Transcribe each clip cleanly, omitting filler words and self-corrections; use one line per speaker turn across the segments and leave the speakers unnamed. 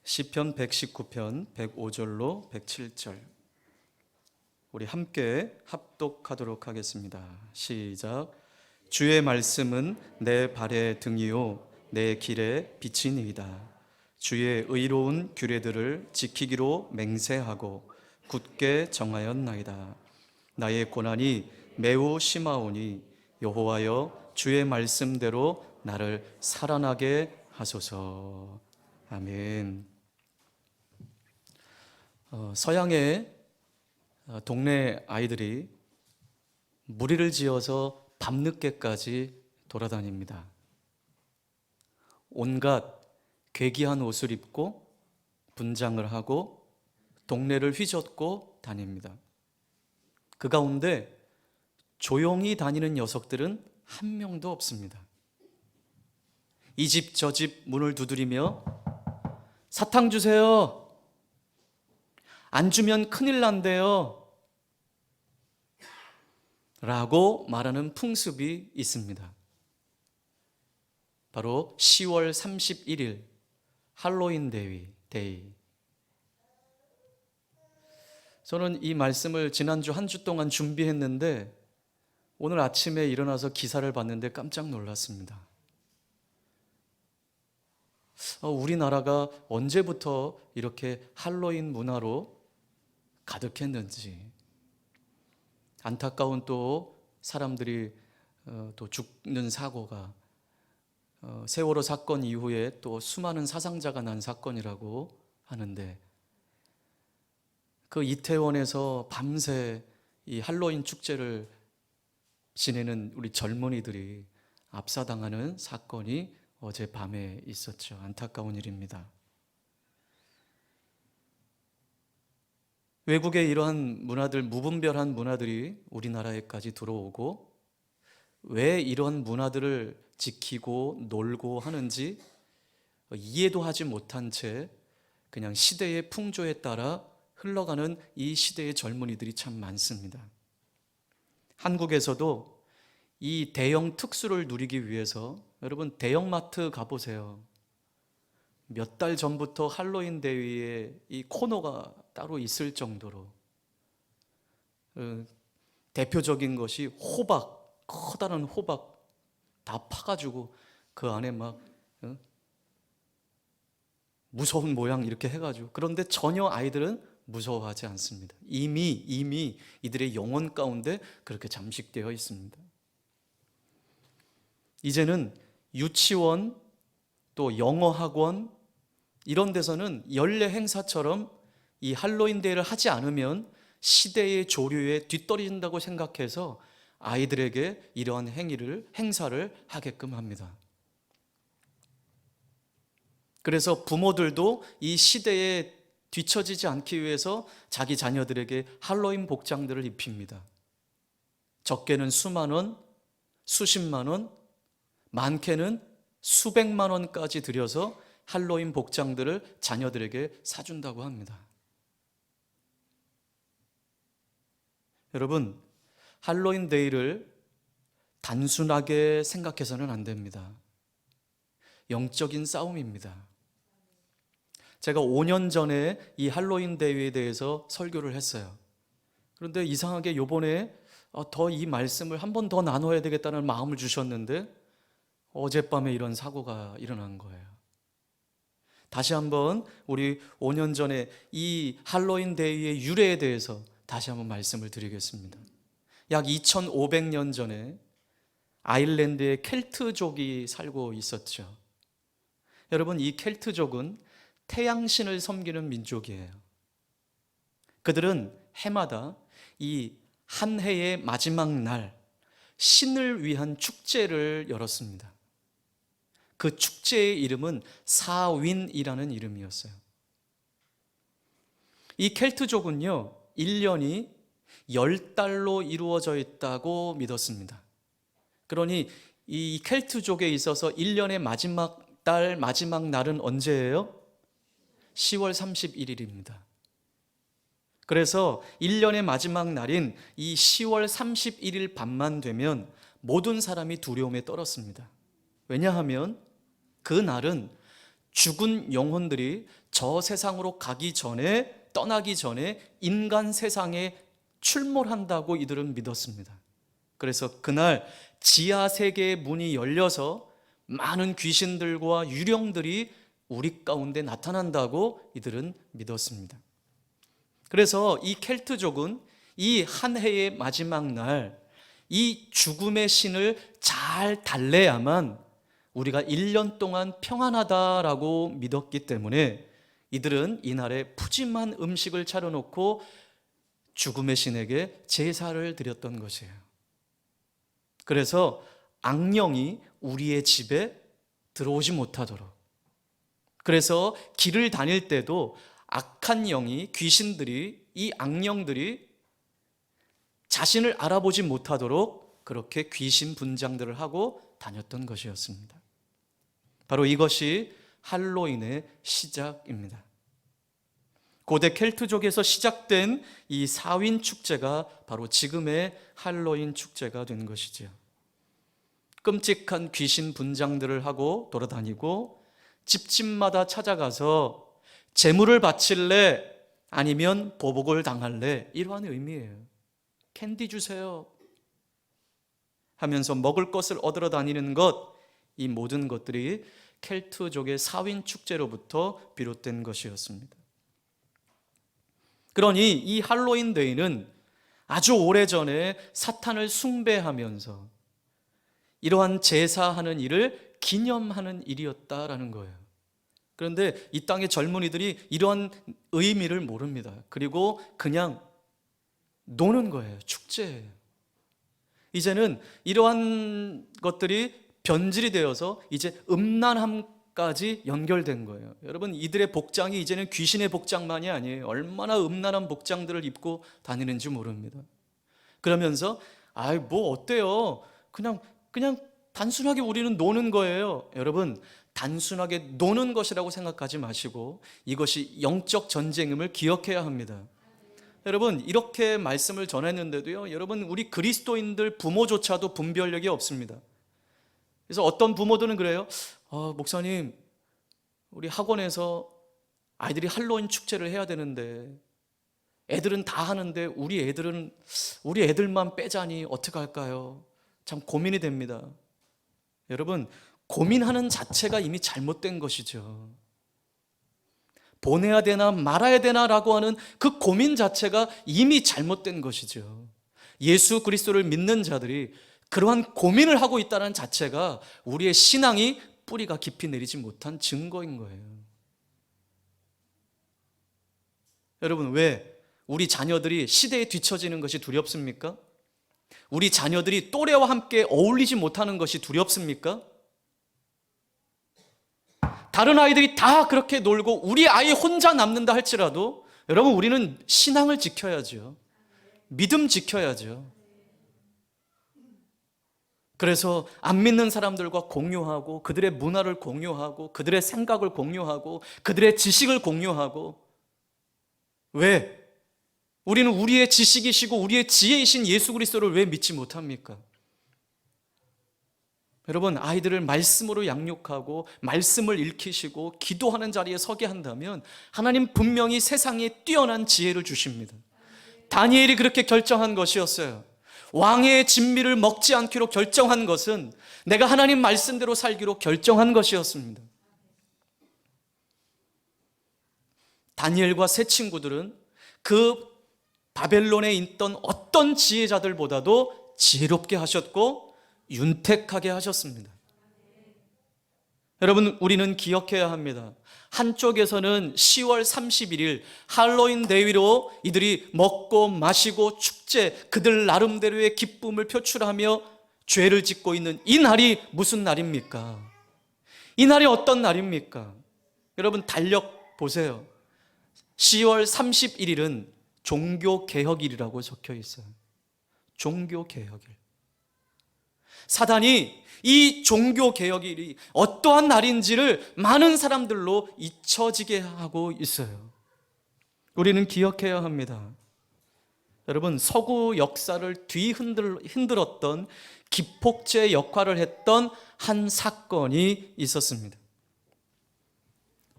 시편 119편 105절로 107절 우리 함께 합독하도록 하겠습니다. 시작. 주의 말씀은 내 발의 등이요 내 길의 빛이니이다. 주의 의로운 규례들을 지키기로 맹세하고 굳게 정하였나이다. 나의 고난이 매우 심하오니 여호와여 주의 말씀대로 나를 살아나게 하소서. 아멘. 서양의 동네 아이들이 무리를 지어서 밤늦게까지 돌아다닙니다. 온갖 괴기한 옷을 입고 분장을 하고 동네를 휘젓고 다닙니다. 그 가운데 조용히 다니는 녀석들은 한 명도 없습니다. 이 집 저 집 문을 두드리며 사탕 주세요. 안 주면 큰일 난대요. 라고 말하는 풍습이 있습니다. 바로 10월 31일 할로윈 데이. 저는 이 말씀을 지난주 한 주 동안 준비했는데 오늘 아침에 일어나서 기사를 봤는데 깜짝 놀랐습니다. 우리나라가 언제부터 이렇게 할로윈 문화로 가득했는지, 안타까운 또 사람들이 또 죽는 사고가 세월호 사건 이후에 또 수많은 사상자가 난 사건이라고 하는데, 그 이태원에서 밤새 이 할로윈 축제를 지내는 우리 젊은이들이 압사당하는 사건이 어젯밤에 있었죠. 안타까운 일입니다. 외국의 이러한 문화들, 무분별한 문화들이 우리나라에까지 들어오고 왜 이런 문화들을 지키고 놀고 하는지 이해도 하지 못한 채 그냥 시대의 풍조에 따라 흘러가는 이 시대의 젊은이들이 참 많습니다. 한국에서도 이 대형 특수를 누리기 위해서 여러분 대형마트 가보세요. 몇 달 전부터 할로윈 데이에 이 코너가 따로 있을 정도로 대표적인 것이 호박, 커다란 호박 다 파가지고 그 안에 막 무서운 모양 이렇게 해가지고, 그런데 전혀 아이들은 무서워하지 않습니다. 이미 이들의 영혼 가운데 그렇게 잠식되어 있습니다. 이제는 유치원 또 영어 학원 이런 데서는 연례 행사처럼 이 할로윈 데이를 하지 않으면 시대의 조류에 뒤떨어진다고 생각해서 아이들에게 이러한 행사를 하게끔 합니다. 그래서 부모들도 이 시대에 뒤처지지 않기 위해서 자기 자녀들에게 할로윈 복장들을 입힙니다. 적게는 수만 원, 수십만 원, 많게는 수백만 원까지 들여서 할로윈 복장들을 자녀들에게 사준다고 합니다. 여러분, 할로윈 데이를 단순하게 생각해서는 안 됩니다. 영적인 싸움입니다. 제가 5년 전에 이 할로윈 데이에 대해서 설교를 했어요. 그런데 이상하게 이번에 더 이 말씀을 한 번 더 나눠야 되겠다는 마음을 주셨는데 어젯밤에 이런 사고가 일어난 거예요. 다시 한번 우리 5년 전에 이 할로윈 데이의 유래에 대해서 다시 한번 말씀을 드리겠습니다. 약 2500년 전에 아일랜드에 켈트족이 살고 있었죠. 여러분, 이 켈트족은 태양신을 섬기는 민족이에요. 그들은 해마다 이 한 해의 마지막 날 신을 위한 축제를 열었습니다. 그 축제의 이름은 사윈이라는 이름이었어요. 이 켈트족은요, 1년이 10달로 이루어져 있다고 믿었습니다. 그러니 이 켈트족에 있어서 1년의 마지막 달, 마지막 날은 언제예요? 10월 31일입니다. 그래서 1년의 마지막 날인 이 10월 31일 밤만 되면 모든 사람이 두려움에 떨었습니다. 왜냐하면 그 날은 죽은 영혼들이 저 세상으로 떠나기 전에 인간 세상에 출몰한다고 이들은 믿었습니다. 그래서 그날 지하 세계의 문이 열려서 많은 귀신들과 유령들이 우리 가운데 나타난다고 이들은 믿었습니다. 그래서 이 켈트족은 이 한 해의 마지막 날 이 죽음의 신을 잘 달래야만 우리가 1년 동안 평안하다라고 믿었기 때문에 이들은 이날에 푸짐한 음식을 차려놓고 죽음의 신에게 제사를 드렸던 것이에요. 그래서 악령이 우리의 집에 들어오지 못하도록, 그래서 길을 다닐 때도 악한 영이, 귀신들이, 이 악령들이 자신을 알아보지 못하도록 그렇게 귀신 분장들을 하고 다녔던 것이었습니다. 바로 이것이 할로윈의 시작입니다. 고대 켈트족에서 시작된 이 사윈 축제가 바로 지금의 할로윈 축제가 된 것이지요. 끔찍한 귀신 분장들을 하고 돌아다니고 집집마다 찾아가서 제물을 바칠래 아니면 보복을 당할래, 이러한 의미예요. 캔디 주세요 하면서 먹을 것을 얻으러 다니는 것, 이 모든 것들이 켈트족의 사윈 축제로부터 비롯된 것이었습니다. 그러니 이 할로윈 데이는 아주 오래전에 사탄을 숭배하면서 이러한 제사하는 일을 기념하는 일이었다라는 거예요. 그런데 이 땅의 젊은이들이 이러한 의미를 모릅니다. 그리고 그냥 노는 거예요. 축제예요. 이제는 이러한 것들이 변질이 되어서 이제 음란함까지 연결된 거예요. 여러분, 이들의 복장이 이제는 귀신의 복장만이 아니에요. 얼마나 음란한 복장들을 입고 다니는지 모릅니다. 그러면서 뭐 어때요? 그냥 단순하게 우리는 노는 거예요. 여러분, 단순하게 노는 것이라고 생각하지 마시고 이것이 영적 전쟁임을 기억해야 합니다. 여러분, 이렇게 말씀을 전했는데도요, 여러분, 우리 그리스도인들 부모조차도 분별력이 없습니다. 그래서 어떤 부모들은 그래요. 목사님, 우리 학원에서 아이들이 할로윈 축제를 해야 되는데 애들은 다 하는데 우리 애들만 빼자니 어떻게 할까요? 참 고민이 됩니다. 여러분, 고민하는 자체가 이미 잘못된 것이죠. 보내야 되나 말아야 되나라고 하는 그 고민 자체가 이미 잘못된 것이죠. 예수 그리스도를 믿는 자들이 그러한 고민을 하고 있다는 자체가 우리의 신앙이 뿌리가 깊이 내리지 못한 증거인 거예요. 여러분, 왜 우리 자녀들이 시대에 뒤처지는 것이 두렵습니까? 우리 자녀들이 또래와 함께 어울리지 못하는 것이 두렵습니까? 다른 아이들이 다 그렇게 놀고 우리 아이 혼자 남는다 할지라도 여러분, 우리는 신앙을 지켜야죠. 믿음 지켜야죠. 그래서 안 믿는 사람들과 공유하고 그들의 문화를 공유하고 그들의 생각을 공유하고 그들의 지식을 공유하고, 왜? 우리는 우리의 지식이시고 우리의 지혜이신 예수 그리스도를 왜 믿지 못합니까? 여러분, 아이들을 말씀으로 양육하고 말씀을 읽히시고 기도하는 자리에 서게 한다면 하나님 분명히 세상에 뛰어난 지혜를 주십니다. 다니엘이 그렇게 결정한 것이었어요. 왕의 진미를 먹지 않기로 결정한 것은 내가 하나님 말씀대로 살기로 결정한 것이었습니다. 다니엘과 세 친구들은 그 바벨론에 있던 어떤 지혜자들보다도 지혜롭게 하셨고 윤택하게 하셨습니다. 여러분, 우리는 기억해야 합니다. 한쪽에서는 10월 31일 할로윈 데이로 이들이 먹고 마시고 축제, 그들 나름대로의 기쁨을 표출하며 죄를 짓고 있는 이 날이 무슨 날입니까? 이 날이 어떤 날입니까? 여러분, 달력 보세요. 10월 31일은 종교개혁일이라고 적혀 있어요. 종교개혁일. 사단이 이 종교개혁일이 어떠한 날인지를 많은 사람들로 잊혀지게 하고 있어요. 우리는 기억해야 합니다. 여러분, 서구 역사를 뒤흔들었던 기폭제 역할을 했던 한 사건이 있었습니다.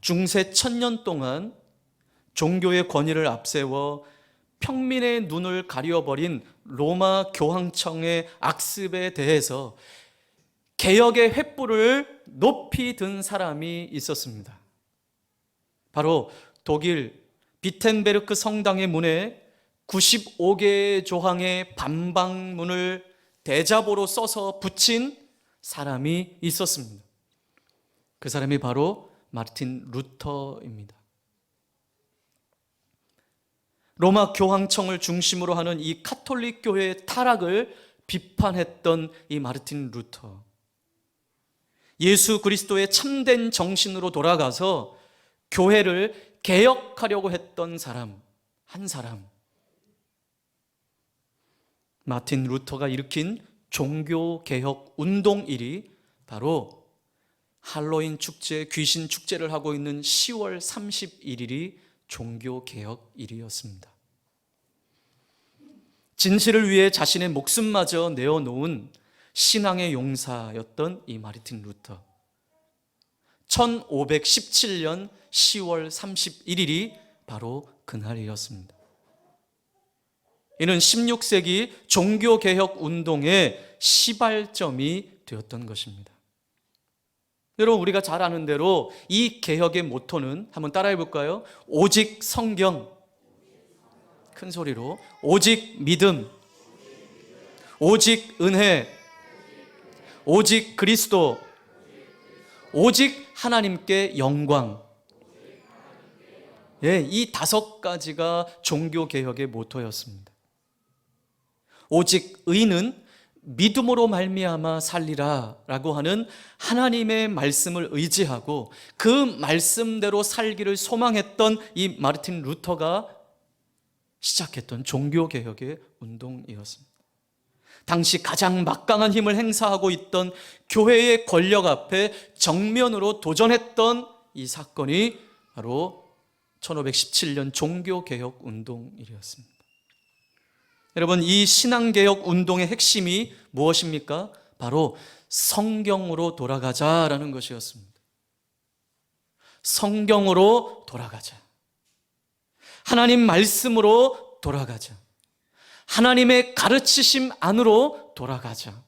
중세 1000년 동안 종교의 권위를 앞세워 평민의 눈을 가려버린 로마 교황청의 악습에 대해서 개혁의 횃불을 높이 든 사람이 있었습니다. 바로 독일 비텐베르크 성당의 문에 95개의 조항의 반박문을 대자보로 써서 붙인 사람이 있었습니다. 그 사람이 바로 마르틴 루터입니다. 로마 교황청을 중심으로 하는 이 카톨릭 교회의 타락을 비판했던 이 마르틴 루터, 예수 그리스도의 참된 정신으로 돌아가서 교회를 개혁하려고 했던 사람, 한 사람, 마틴 루터가 일으킨 종교개혁 운동일이 바로 할로윈 축제, 귀신 축제를 하고 있는 10월 31일이 종교개혁일이었습니다. 진실을 위해 자신의 목숨마저 내어놓은 신앙의 용사였던 이 마르틴 루터, 1517년 10월 31일이 바로 그날이었습니다. 이는 16세기 종교개혁 운동의 시발점이 되었던 것입니다. 여러분, 우리가 잘 아는 대로 이 개혁의 모토는 한번 따라해 볼까요? 오직 성경, 큰 소리로, 오직 믿음, 오직 은혜, 오직 그리스도, 오직 하나님께 영광. 이 5가지가 종교개혁의 모토였습니다. 오직 의는 믿음으로 말미암아 살리라 라고 하는 하나님의 말씀을 의지하고 그 말씀대로 살기를 소망했던 이 마르틴 루터가 시작했던 종교개혁의 운동이었습니다. 당시 가장 막강한 힘을 행사하고 있던 교회의 권력 앞에 정면으로 도전했던 이 사건이 바로 1517년 종교개혁 운동일이었습니다. 여러분, 이 신앙개혁 운동의 핵심이 무엇입니까? 바로 성경으로 돌아가자라는 것이었습니다. 성경으로 돌아가자. 하나님 말씀으로 돌아가자. 하나님의 가르치심 안으로 돌아가자.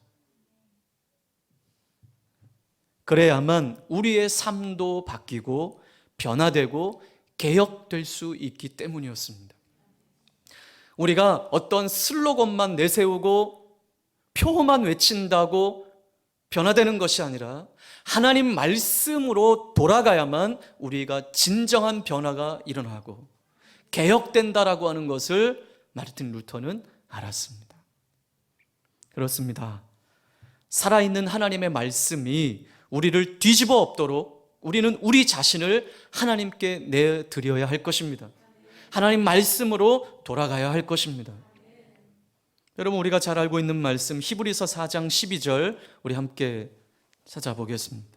그래야만 우리의 삶도 바뀌고 변화되고 개혁될 수 있기 때문이었습니다. 우리가 어떤 슬로건만 내세우고 표만 외친다고 변화되는 것이 아니라 하나님 말씀으로 돌아가야만 우리가 진정한 변화가 일어나고 개혁된다라고 하는 것을 마르틴 루터는 알았습니다. 그렇습니다. 살아있는 하나님의 말씀이 우리를 뒤집어 엎도록 우리는 우리 자신을 하나님께 내드려야 할 것입니다. 하나님 말씀으로 돌아가야 할 것입니다. 여러분, 우리가 잘 알고 있는 말씀 히브리서 4장 12절 우리 함께 찾아보겠습니다.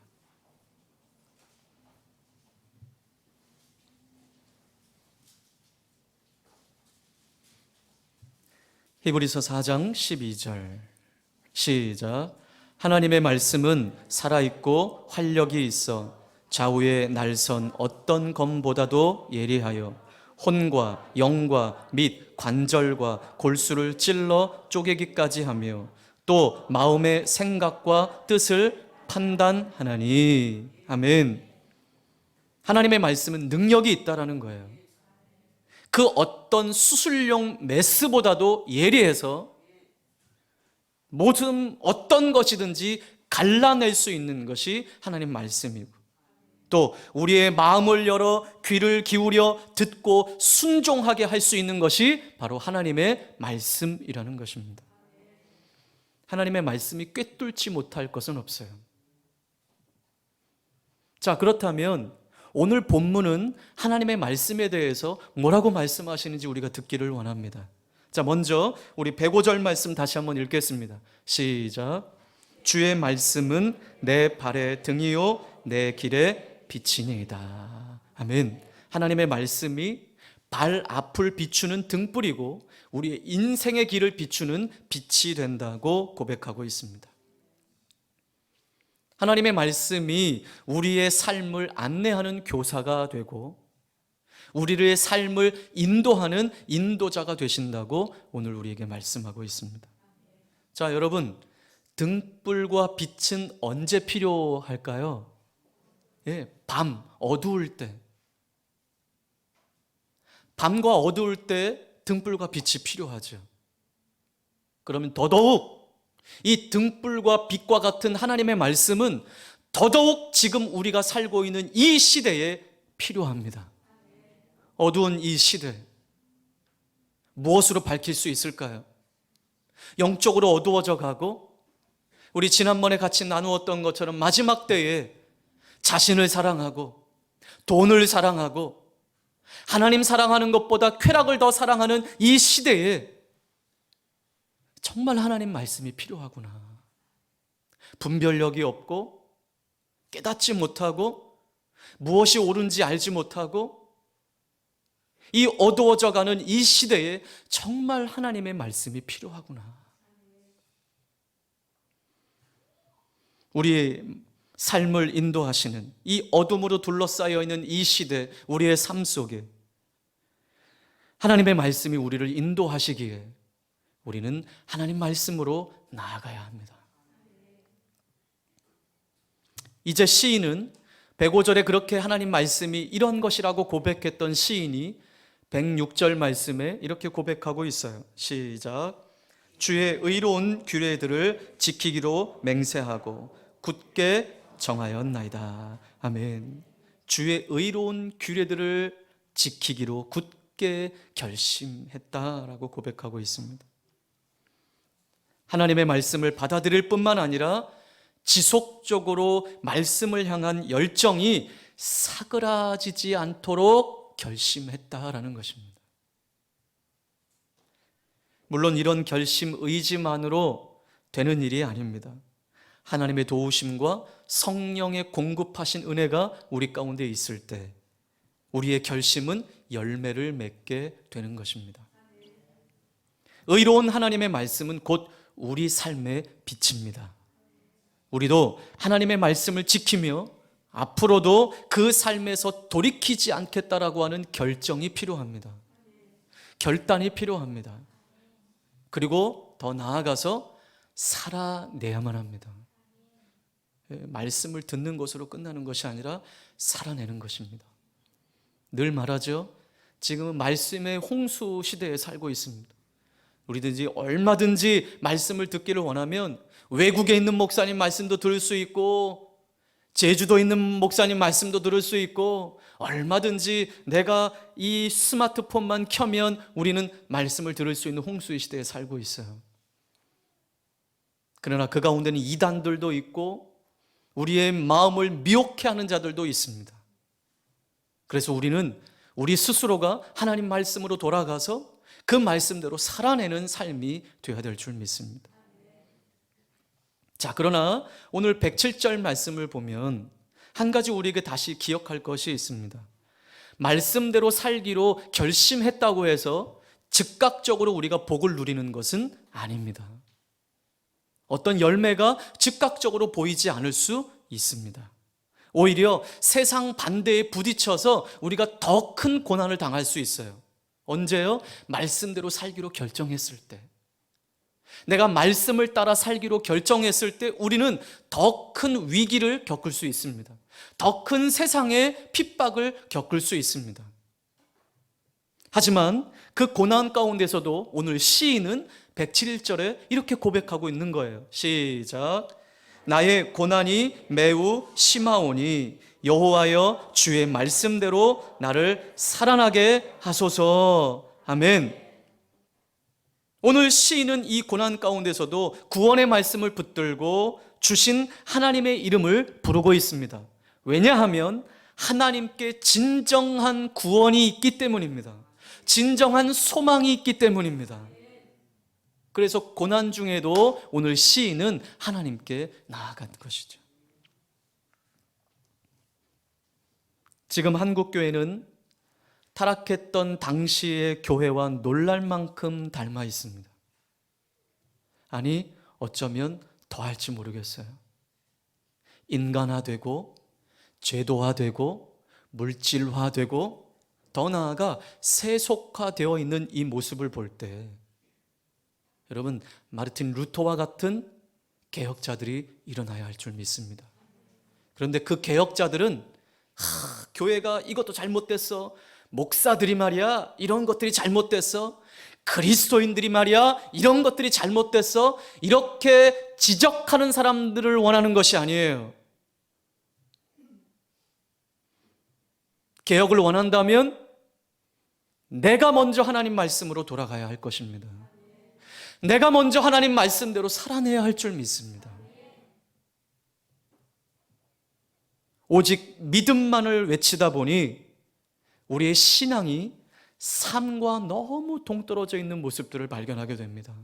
히브리서 4장 12절 시작. 하나님의 말씀은 살아있고 활력이 있어 좌우의 날선 어떤 검보다도 예리하여 혼과 영과 및 관절과 골수를 찔러 쪼개기까지 하며 또 마음의 생각과 뜻을 판단하나니. 아멘. 하나님의 말씀은 능력이 있다라는 거예요. 그 어떤 수술용 메스보다도 예리해서 모든 어떤 것이든지 갈라낼 수 있는 것이 하나님 말씀이고, 또 우리의 마음을 열어 귀를 기울여 듣고 순종하게 할 수 있는 것이 바로 하나님의 말씀이라는 것입니다. 하나님의 말씀이 꿰뚫지 못할 것은 없어요. 자, 그렇다면 오늘 본문은 하나님의 말씀에 대해서 뭐라고 말씀하시는지 우리가 듣기를 원합니다. 자, 먼저 우리 105절 말씀 다시 한번 읽겠습니다. 시작. 주의 말씀은 내 발의 등이요 내 길의 빛이니이다. 아멘. 하나님의 말씀이 발 앞을 비추는 등불이고 우리의 인생의 길을 비추는 빛이 된다고 고백하고 있습니다. 하나님의 말씀이 우리의 삶을 안내하는 교사가 되고 우리의 삶을 인도하는 인도자가 되신다고 오늘 우리에게 말씀하고 있습니다. 자, 여러분, 등불과 빛은 언제 필요할까요? 밤, 어두울 때. 밤과 어두울 때 등불과 빛이 필요하죠. 그러면 더더욱 이 등불과 빛과 같은 하나님의 말씀은 더더욱 지금 우리가 살고 있는 이 시대에 필요합니다. 어두운 이 시대, 무엇으로 밝힐 수 있을까요? 영적으로 어두워져 가고 우리 지난번에 같이 나누었던 것처럼 마지막 때에 자신을 사랑하고 돈을 사랑하고 하나님 사랑하는 것보다 쾌락을 더 사랑하는 이 시대에 정말 하나님 말씀이 필요하구나. 분별력이 없고 깨닫지 못하고 무엇이 옳은지 알지 못하고 이 어두워져 가는 이 시대에 정말 하나님의 말씀이 필요하구나. 우리의 삶을 인도하시는 이 어둠으로 둘러싸여 있는 이 시대, 우리의 삶 속에 하나님의 말씀이 우리를 인도하시기에 우리는 하나님 말씀으로 나아가야 합니다. 이제 시인은 105절에 그렇게 하나님 말씀이 이런 것이라고 고백했던 시인이 106절 말씀에 이렇게 고백하고 있어요. 시작. 주의 의로운 규례들을 지키기로 맹세하고 굳게 정하였나이다. 아멘. 주의 의로운 규례들을 지키기로 굳게 결심했다라고 고백하고 있습니다. 하나님의 말씀을 받아들일 뿐만 아니라 지속적으로 말씀을 향한 열정이 사그라지지 않도록 결심했다라는 것입니다. 물론 이런 결심 의지만으로 되는 일이 아닙니다. 하나님의 도우심과 성령의 공급하신 은혜가 우리 가운데 있을 때 우리의 결심은 열매를 맺게 되는 것입니다. 의로운 하나님의 말씀은 곧 우리 삶의 빛입니다. 우리도 하나님의 말씀을 지키며 앞으로도 그 삶에서 돌이키지 않겠다라고 하는 결정이 필요합니다. 결단이 필요합니다. 그리고 더 나아가서 살아내야만 합니다. 말씀을 듣는 것으로 끝나는 것이 아니라 살아내는 것입니다. 늘 말하죠. 지금은 말씀의 홍수 시대에 살고 있습니다. 우리든지 얼마든지 말씀을 듣기를 원하면 외국에 있는 목사님 말씀도 들을 수 있고 제주도 있는 목사님 말씀도 들을 수 있고 얼마든지 내가 이 스마트폰만 켜면 우리는 말씀을 들을 수 있는 홍수의 시대에 살고 있어요. 그러나 그 가운데는 이단들도 있고 우리의 마음을 미혹해 하는 자들도 있습니다. 그래서 우리는 우리 스스로가 하나님 말씀으로 돌아가서 그 말씀대로 살아내는 삶이 되어야 될 줄 믿습니다. 자, 그러나 오늘 107절 말씀을 보면 한 가지 우리에게 다시 기억할 것이 있습니다. 말씀대로 살기로 결심했다고 해서 즉각적으로 우리가 복을 누리는 것은 아닙니다. 어떤 열매가 즉각적으로 보이지 않을 수 있습니다. 오히려 세상 반대에 부딪혀서 우리가 더 큰 고난을 당할 수 있어요. 언제요? 말씀대로 살기로 결정했을 때. 내가 말씀을 따라 살기로 결정했을 때 우리는 더 큰 위기를 겪을 수 있습니다. 더 큰 세상의 핍박을 겪을 수 있습니다. 하지만 그 고난 가운데서도 오늘 시인은 107절에 이렇게 고백하고 있는 거예요. 시작. 나의 고난이 매우 심하오니 여호와여 주의 말씀대로 나를 살아나게 하소서. 아멘. 오늘 시인은 이 고난 가운데서도 구원의 말씀을 붙들고 주신 하나님의 이름을 부르고 있습니다. 왜냐하면 하나님께 진정한 구원이 있기 때문입니다. 진정한 소망이 있기 때문입니다. 그래서 고난 중에도 오늘 시인은 하나님께 나아간 것이죠. 지금 한국교회는 타락했던 당시의 교회와 놀랄 만큼 닮아 있습니다. 아니, 어쩌면 더 할지 모르겠어요. 인간화되고 제도화되고 물질화되고 더 나아가 세속화되어 있는 이 모습을 볼 때 여러분, 마르틴 루터와 같은 개혁자들이 일어나야 할 줄 믿습니다. 그런데 그 개혁자들은 교회가 이것도 잘못됐어, 목사들이 말이야 이런 것들이 잘못됐어, 그리스도인들이 말이야 이런 것들이 잘못됐어, 이렇게 지적하는 사람들을 원하는 것이 아니에요. 개혁을 원한다면 내가 먼저 하나님 말씀으로 돌아가야 할 것입니다. 내가 먼저 하나님 말씀대로 살아내야 할 줄 믿습니다. 오직 믿음만을 외치다 보니 우리의 신앙이 삶과 너무 동떨어져 있는 모습들을 발견하게 됩니다.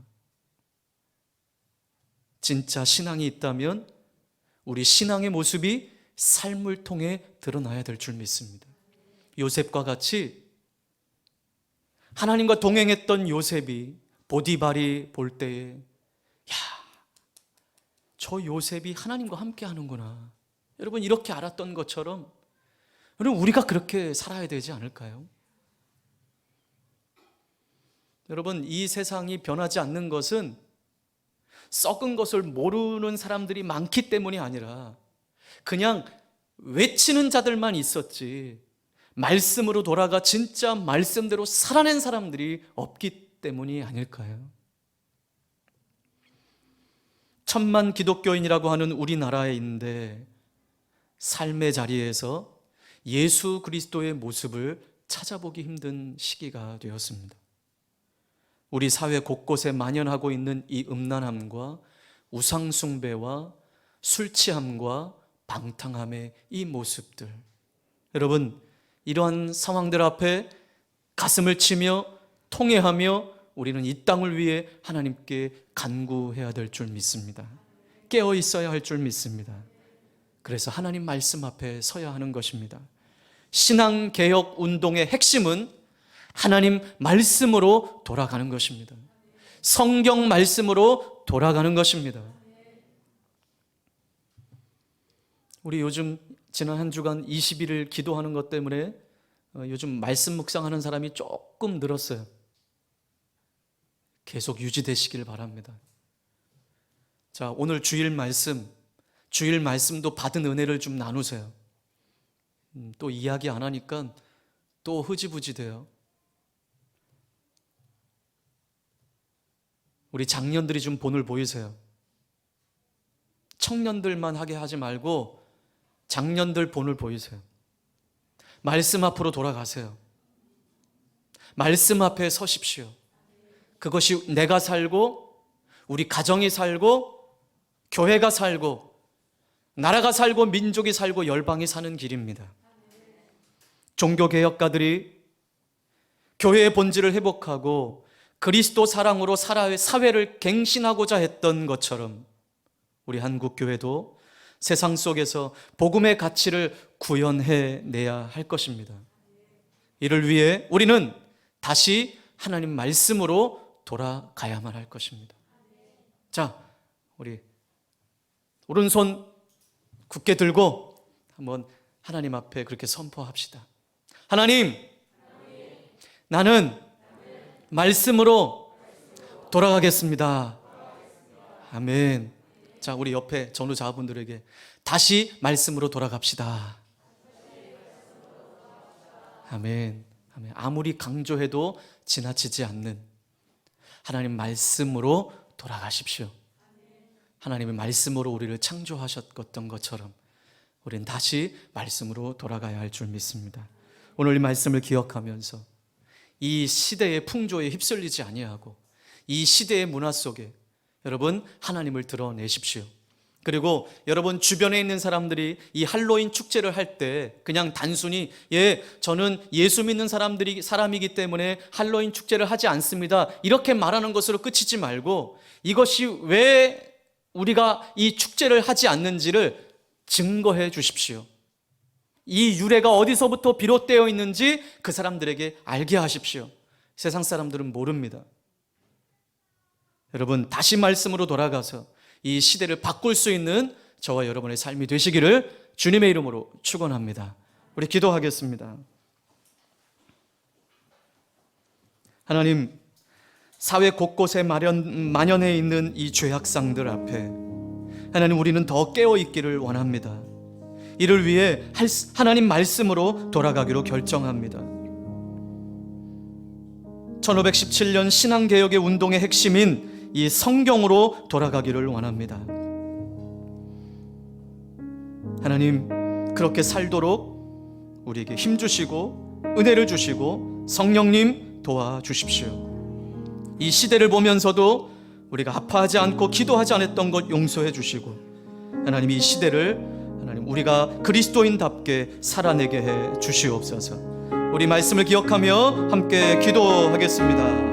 진짜 신앙이 있다면 우리 신앙의 모습이 삶을 통해 드러나야 될 줄 믿습니다. 요셉과 같이 하나님과 동행했던 요셉이 보디발이 볼 때에 야, 저 요셉이 하나님과 함께 하는구나. 여러분, 이렇게 알았던 것처럼 여러분, 우리가 그렇게 살아야 되지 않을까요? 여러분, 이 세상이 변하지 않는 것은 썩은 것을 모르는 사람들이 많기 때문이 아니라 그냥 외치는 자들만 있었지 말씀으로 돌아가 진짜 말씀대로 살아낸 사람들이 없기 때문이 아닐까요? 천만 기독교인이라고 하는 우리나라에 있는데 삶의 자리에서 예수 그리스도의 모습을 찾아보기 힘든 시기가 되었습니다. 우리 사회 곳곳에 만연하고 있는 이 음란함과 우상숭배와 술취함과 방탕함의 이 모습들, 여러분, 이러한 상황들 앞에 가슴을 치며 통회하며 우리는 이 땅을 위해 하나님께 간구해야 될 줄 믿습니다. 깨어 있어야 할 줄 믿습니다. 그래서 하나님 말씀 앞에 서야 하는 것입니다. 신앙개혁 운동의 핵심은 하나님 말씀으로 돌아가는 것입니다. 성경 말씀으로 돌아가는 것입니다. 우리 요즘 지난 한 주간 20일을 기도하는 것 때문에 요즘 말씀 묵상하는 사람이 조금 늘었어요. 계속 유지되시길 바랍니다. 자, 오늘 주일 말씀도 받은 은혜를 좀 나누세요. 또 이야기 안 하니까 또 흐지부지 돼요. 우리 장년들이 좀 본을 보이세요. 청년들만 하게 하지 말고 장년들 본을 보이세요. 말씀 앞으로 돌아가세요. 말씀 앞에 서십시오. 그것이 내가 살고 우리 가정이 살고 교회가 살고 나라가 살고 민족이 살고 열방이 사는 길입니다. 종교개혁가들이 교회의 본질을 회복하고 그리스도 사랑으로 사회를 갱신하고자 했던 것처럼 우리 한국교회도 세상 속에서 복음의 가치를 구현해내야 할 것입니다. 이를 위해 우리는 다시 하나님 말씀으로 돌아가야만 할 것입니다. 자, 우리 오른손 굳게 들고 한번 하나님 앞에 그렇게 선포합시다. 하나님, 나는 말씀으로 돌아가겠습니다. 아멘. 자, 우리 옆에 전우자분들에게 다시 말씀으로 돌아갑시다. 아멘. 아멘. 아무리 강조해도 지나치지 않는 하나님 말씀으로 돌아가십시오. 하나님의 말씀으로 우리를 창조하셨던 것처럼 우리는 다시 말씀으로 돌아가야 할 줄 믿습니다. 오늘 이 말씀을 기억하면서 이 시대의 풍조에 휩쓸리지 아니하고 이 시대의 문화 속에 여러분 하나님을 드러내십시오. 그리고 여러분 주변에 있는 사람들이 이 할로윈 축제를 할 때 그냥 단순히 저는 예수 믿는 사람이기 때문에 할로윈 축제를 하지 않습니다, 이렇게 말하는 것으로 끝이지 말고 이것이 왜 우리가 이 축제를 하지 않는지를 증거해 주십시오. 이 유래가 어디서부터 비롯되어 있는지 그 사람들에게 알게 하십시오. 세상 사람들은 모릅니다. 여러분 다시 말씀으로 돌아가서 이 시대를 바꿀 수 있는 저와 여러분의 삶이 되시기를 주님의 이름으로 축원합니다. 우리 기도하겠습니다. 하나님, 사회 곳곳에 만연해 있는 이 죄악상들 앞에 하나님, 우리는 더 깨어있기를 원합니다. 이를 위해 하나님 말씀으로 돌아가기로 결정합니다. 1517년 신앙개혁의 운동의 핵심인 이 성경으로 돌아가기를 원합니다. 하나님, 그렇게 살도록 우리에게 힘주시고 은혜를 주시고 성령님 도와주십시오. 이 시대를 보면서도 우리가 아파하지 않고 기도하지 않았던 것 용서해 주시고, 하나님, 이 시대를 하나님 우리가 그리스도인답게 살아내게 해 주시옵소서. 우리 말씀을 기억하며 함께 기도하겠습니다.